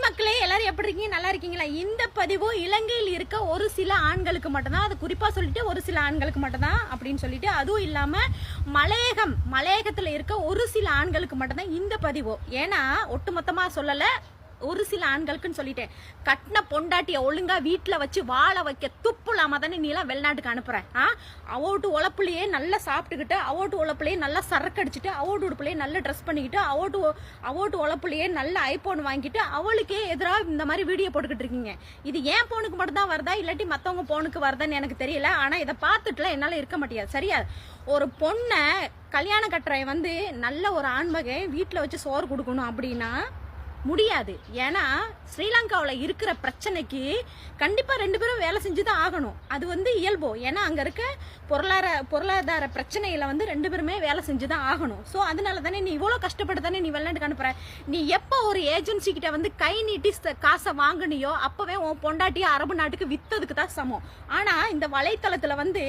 மக்களே, எல்லாரும் எப்படி இருக்கீங்க? நல்லா இருக்கீங்களா? இந்த பதிவு இலங்கையில் இருக்க ஒரு சில ஆண்களுக்கு மட்டும்தான், அது குறிப்பா சொல்லிட்டு ஒரு சில ஆண்களுக்கு மட்டும்தான் அப்படின்னு சொல்லிட்டு, அதுவும் இல்லாம மலையகத்துல இருக்க ஒரு சில ஆண்களுக்கு மட்டும்தான் இந்த பதிவு. ஏன்னா ஒட்டுமொத்தமா சொல்லல, ஒரு சில ஆண்களுக்குன்னு சொல்லிட்டேன். கட்டின பொண்டாட்டிய ஒழுங்கா வீட்டுல வச்சு வாழ வைக்க துப்பு இல்லாம தானே நீ எல்லாம் வெளிநாட்டுக்கு அனுப்புற. அவோட்டு உழப்புலையே நல்லா சாப்பிட்டுக்கிட்டு, அவோட்டு உழப்புலையே நல்லா சரக்கு அடிச்சுட்டு, அவோட்டு உடுப்புலையே நல்லா ட்ரெஸ் பண்ணிக்கிட்டு, அவோட்டு உழப்புலையே நல்ல ஐபோன் வாங்கிட்டு அவளுக்கே எதிராக இந்த மாதிரி வீடியோ போட்டுக்கிட்டு இருக்கீங்க. இது ஏன் போனுக்கு மட்டும் தான் வருதா இல்லாட்டி மத்தவங்க போனுக்கு வருதான்னு எனக்கு தெரியல. ஆனா இதை பார்த்துட்டுல என்னால இருக்க முடியாது. சரியா? ஒரு பொண்ணை கல்யாண கட்டுற வந்து நல்ல ஒரு ஆண்மகன் வீட்டுல வச்சு சோறு கொடுக்கணும் அப்படின்னா முடியாது. ஏன்னா ஸ்ரீலங்காவில் இருக்கிற பிரச்சனைக்கு கண்டிப்பா 2 பேரும் வேலை செஞ்சுதான் ஆகணும். அது வந்து இயல்போ. ஏன்னா அங்க இருக்க பொருளாதார பிரச்சனையில வந்து 2 பேருமே வேலை செஞ்சுதான் ஆகணும். ஸோ அதனால தானே நீ இவ்வளவு கஷ்டப்பட்டு தானே நீ வெளிநாட்டுக்கு அனுப்புற. நீ எப்போ ஒரு ஏஜென்சி கிட்ட வந்து கை நீட்டி காசை வாங்கினியோ அப்பவே உன் பொண்டாட்டிய அரபு நாட்டுக்கு வித்ததுக்கு தான் சமம். ஆனா இந்த வலைத்தளத்துல வந்து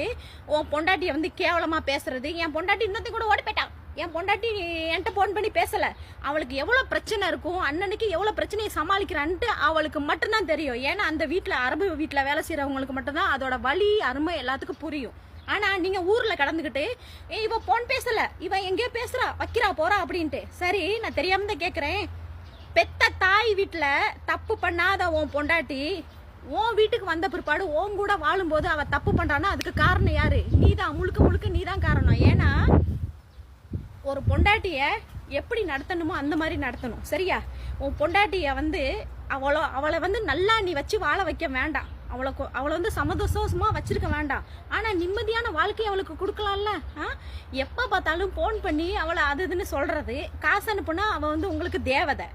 உன் பொண்டாட்டிய வந்து கேவலமா பேசுறது, என் பொண்டாட்டி இன்னத்தையும் கூட ஓடி போயிட்டான், என் பொண்டாட்டி என்கிட்ட போன் பண்ணி பேசல, அவளுக்கு எவ்வளவு பிரச்சனை இருக்கும், அண்ணனுக்கு எவ்வளவு பிரச்சனையை சமாளிக்கிறான்ட்டு அவளுக்கு மட்டும்தான் தெரியும். ஏன்னா அந்த வீட்டுல அரபு வீட்டுல வேலை செய்யறவங்களுக்கு மட்டும்தான் அதோட வலி அருமை எல்லாத்துக்கும் புரியும். ஆனா நீங்க ஊர்ல கடந்துகிட்டு இவ போன் பேசல, இவ எங்கேயோ பேசுறா வைக்கிறா போறா அப்படின்ட்டு. சரி, நான் தெரியாம தான் கேக்குறேன். பெத்த தாய் வீட்டுல தப்பு பண்ணாத உன் பொண்டாட்டி உன் வீட்டுக்கு வந்த பிற்பாடு உன் கூட வாழும்போது அவ தப்பு பண்றான்னா அதுக்கு காரணம் யாரு? நீதான், முழுக்க முழுக்க நீதான் காரணம். ஏன்னா ஒரு பொண்டாட்டிய எப்படி நடத்தணுமோ அந்த மாதிரி நடத்தணும். சரியா? உன் பொண்டாட்டிய வந்து அவளை வந்து நல்லா நீ வச்சு வாழ வைக்க வேண்டாம். அவளை வந்து சமதோஷமா வச்சிருக்க வேண்டாம். ஆனா நிம்மதியான வாழ்க்கையை அவளுக்கு கொடுக்கலாம்ல. எப்ப பார்த்தாலும் போன் பண்ணி அவளை அது இதுன்னு சொல்றது, காசு அனுப்புனா அவ வந்து உங்களுக்கு தேவதை.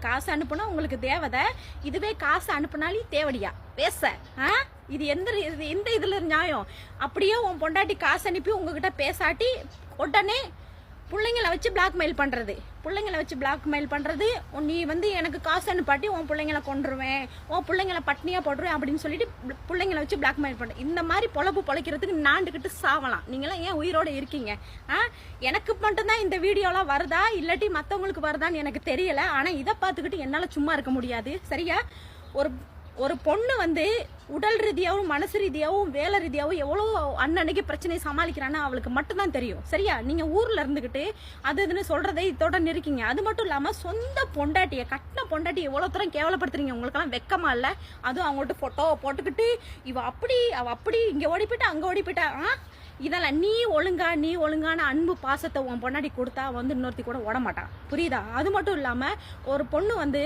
காசு அனுப்புனா உங்களுக்கு தேவதை. இதுவே காசு அனுப்புனாலே தேவடியா பேச. இது எந்த இதுல நியாயம்? அப்படியே உன் பொண்டாட்டி காசு அனுப்பி உங்ககிட்ட பேசாட்டி உடனே பிள்ளைங்களை வச்சு பிளாக்மெயில் பண்றது, நீ வந்து எனக்கு காசு அனுப்பாட்டி உன் பிள்ளைங்களை கொண்டுருவேன், உன் பிள்ளைங்களை பட்னியா போட்டுருவேன் அப்படின்னு சொல்லிட்டு பிள்ளைங்களை வச்சு பிளாக்மெயில் பண்ற. இந்த மாதிரி பொழக்கிறதுக்கு நாண்டுகிட்டு சாவலாம். நீங்களாம் ஏன் உயிரோட இருக்கீங்க? எனக்கு மட்டும்தான் இந்த வீடியோலாம் வருதா இல்லாட்டி மற்றவங்களுக்கு வருதான்னு எனக்கு தெரியல. ஆனா இதை பார்த்துக்கிட்டு என்னால சும்மா இருக்க முடியாது. சரியா? ஒரு பொண்ணு வந்து உடல் ரீதியாகவும் மனசு ரீதியாகவும் வேலை ரீதியாகவும் எவ்வளோ அன்னன்னைக்கு பிரச்சனையை சமாளிக்கிறான்னு அவளுக்கு மட்டும்தான் தெரியும். சரியா? நீங்க ஊர்ல இருந்துகிட்டு அது இதுன்னு சொல்றதை இதோட நிற்கீங்க. அது மட்டும் இல்லாம சொந்த பொண்டாட்டிய கட்டின பொண்டாட்டி எவ்வளவு தூரம் கேவலப்படுத்துறீங்க. உங்களுக்கெல்லாம் வெக்கமா இல்ல? அதுவும் அவங்கள்ட்ட போட்டோவை போட்டுக்கிட்டு அவ அப்படி இங்க ஓடி போயிட்டா அங்க ஓடி போயிட்டா. இதெல்லாம் நீ ஒழுங்கான அன்பு பாசத்தை உன் பொண்டாட்டி கொடுத்தா வந்து இன்னொருத்தி கூட ஓட மாட்டான். புரியுதா? அது மட்டும் இல்லாம ஒரு பொண்ணு வந்து